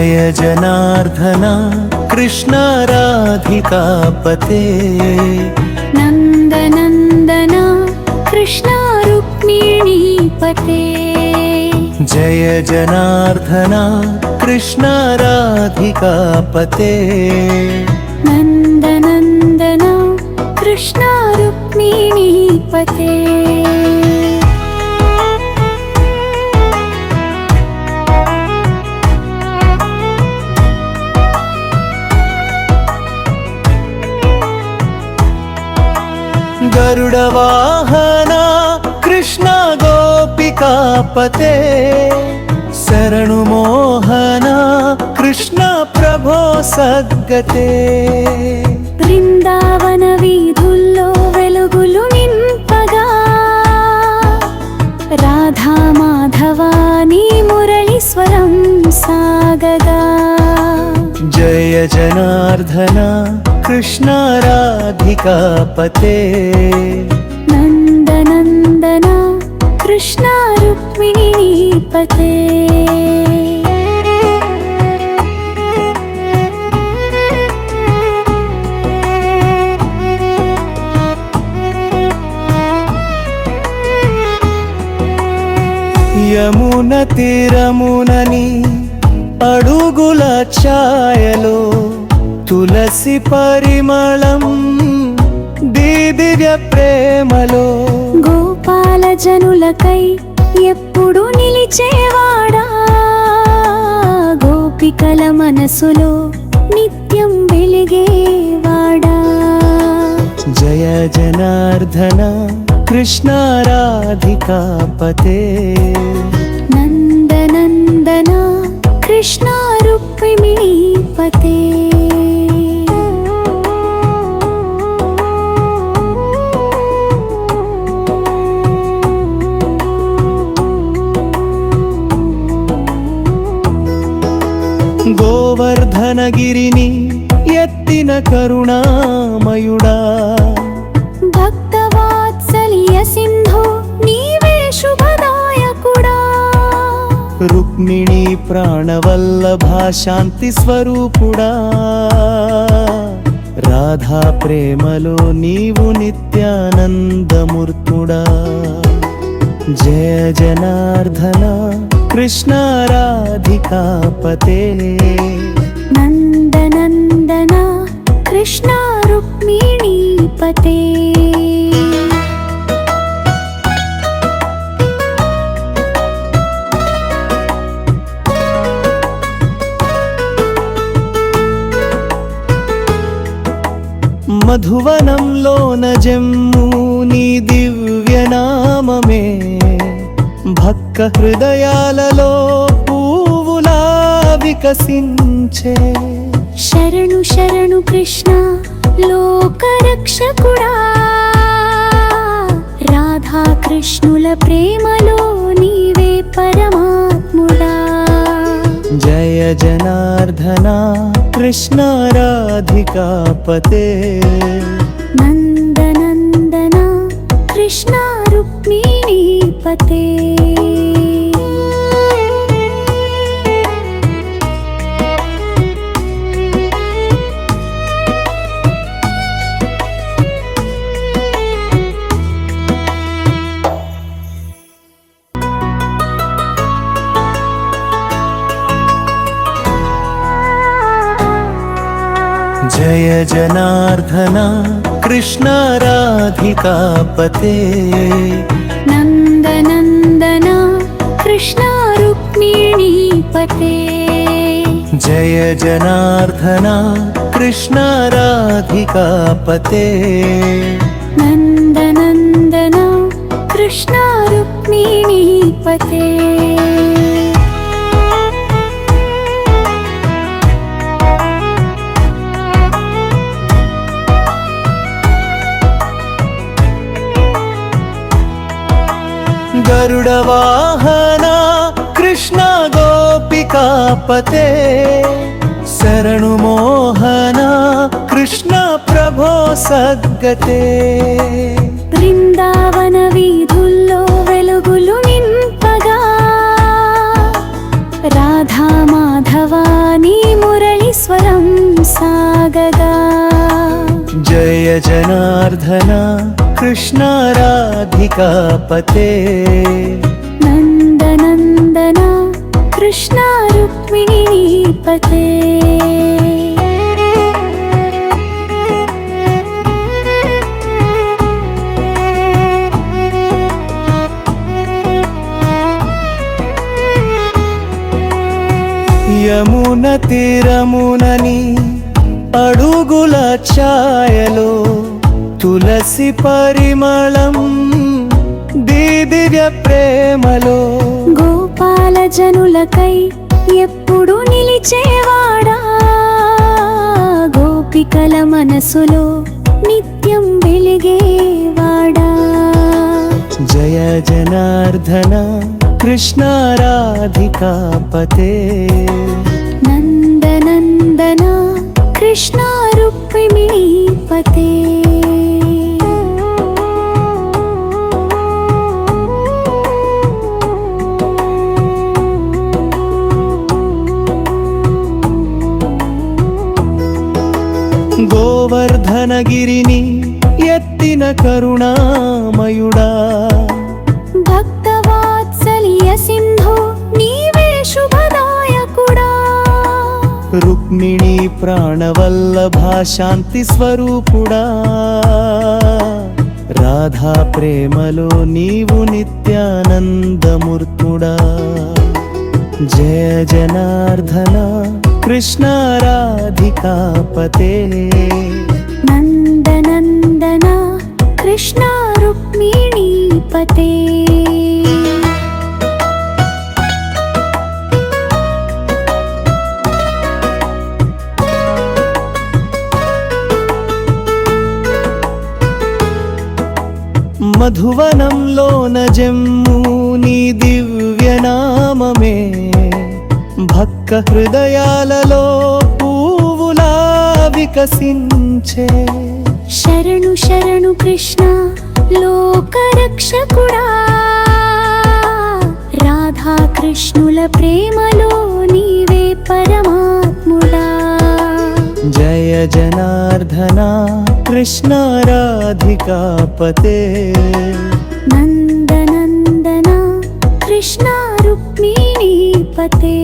జయ జనార్దన కృష్ణ రాధికాపతే నందనందన కృష్ణ రుక్మిణీపతే జయ జనార్దన కృష్ణ రాధికాపతే నందనందన కృష్ణ రుక్మిణీపతే గరుడ వాహన కృష్ణ గోపికాపతే శరణు మోహన కృష్ణ ప్రభో సద్గతే బృందావన వీధుల్లో వెలుగులు నింపగా రాధా మాధవా నీ మురళి స్వరం సాగగా జయ జనార్దన కృష్ణ రాధికాపతే నందనందన కృష్ణ రుక్మిణీపతే యమున తీరమునని అడుగుల ఛాయలో తులసి పరిమళం దివ్య ప్రేమలో గోపాల జనులకై ఎప్పుడు నిలిచేవాడా గోపికల మనసులో నిత్యం వెలిగేవాడా జయ జనార్దన కృష్ణ రాధికాపతే నందనందన కృష్ణ రుక్మిణీపతే గోవర్ధనగిరిని ఎత్తిన కరుణామయుడా భక్తవాత్సల్య సింధో నీవే శుభదాయకుడా రుక్మిణీ ప్రాణవల్లభా శాంతి స్వరూపుడా రాధా ప్రేమలో నీవు నిత్యానందమూర్తుడా జయ జనార్దన కృష్ణ రాధికాపతే నందనందన కృష్ణ రుక్మిణీపతే మధువనంలోన జమ్ము నీ దివ్యనామమే భక్త హృదయాలలో పువ్వులా వికసించే శరణు శరణు కృష్ణ లోకరక్షకుడా రాధా కృష్ణుల ప్రేమలో నీవే పరమాత్ముడా జయ జనార్దన కృష్ణ రాధికాపతే నందనందన కృష్ణ రుక్మిణీపతే జయ జనార్దన కృష్ణ రాధికాపతే నందనందన కృష్ణ రుక్మిణీపతే జయ జనార్దన కృష్ణ రాధికాపతే నందనందన కృష్ణ రుక్మిణీపతే గరుడ వాహన కృష్ణ గోపికాపతే శరణు మోహన కృష్ణ ప్రభో సద్గతే బృందావన వీధుల్లో వెలుగులు నింపగా రాధా మాధవా స్వరం సాగగా. జయ జనార్దన కృష్ణ రాధికాపతే, నందనందన కృష్ణ రుక్మిణీపతే. యమున తీరమునని అడుగుల ఛాయలో తులసి పరిమళం దివ్య ప్రేమలో. గోపాల జనులకై ఎప్పుడు నిలిచేవాడా, గోపికల మనసులో నిత్యం వెలిగేవాడా. జయ జనార్దన కృష్ణ రాధికాపతే, నందనందన కృష్ణ రుక్మిణీపతే. గోవర్ధనగిరిని ఎత్తిన కరుణామయుడా, భక్తవాత్సల్య సింధో నీవే శుభదాయకుడా. రుక్మిణీ ప్రాణవల్లభ శాంతి స్వరూపుడా, రాధా ప్రేమలో నీవు నిత్యానందమూర్తుడా. జయ జనార్దన కృష్ణ రాధికాపతే, నందనందన కృష్ణ రుక్మిణీపతే. మధువనంలోన జమ్ము నీ దివ్యనామమే, భక్త హృదయాలలో పువ్వులా వికసించే. శరణు శరణు కృష్ణ లోకరక్షకుడా, రాధా కృష్ణుల ప్రేమలో నీవే పరమాత్ముడా. జయ జనార్దన కృష్ణ రాధికాపతే, నందనందన కృష్ణ రుక్మిణీపతే.